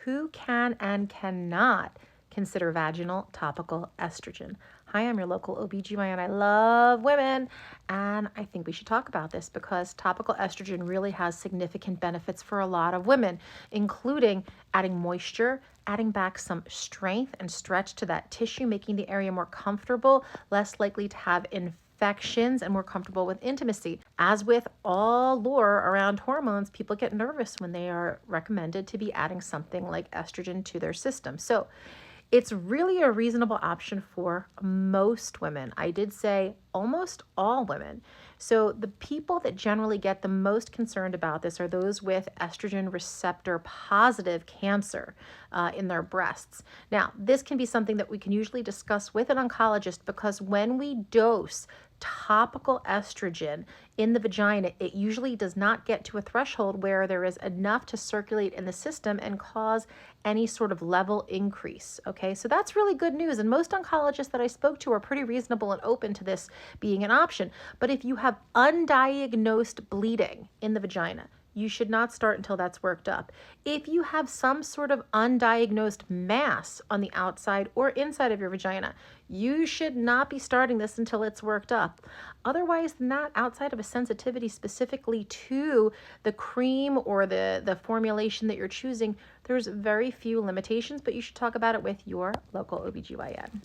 who can and cannot consider vaginal topical estrogen. Hi, I'm your local OBGYN. I love women, and I think we should talk about this because topical estrogen really has significant benefits for a lot of women, including adding moisture, adding back some strength and stretch to that tissue, making the area more comfortable, less likely to have infections, and more comfortable with intimacy. As with all lore around hormones, people get nervous when they are recommended to be adding something like estrogen to their system. So it's really a reasonable option for most women. I did say almost all women. So the people that generally get the most concerned about this are those with estrogen receptor positive cancer in their breasts. Now, this can be something that we can usually discuss with an oncologist because when we dose topical estrogen in the vagina, it usually does not get to a threshold where there is enough to circulate in the system and cause any sort of level increase. Okay, so that's really good news. And most oncologists that I spoke to are pretty reasonable and open to this being an option. But if you have undiagnosed bleeding in the vagina, you should not start until that's worked up. If you have some sort of undiagnosed mass on the outside or inside of your vagina, you should not be starting this until it's worked up. Otherwise than that, outside of a sensitivity specifically to the cream or the formulation that you're choosing, there's very few limitations, but you should talk about it with your local OBGYN.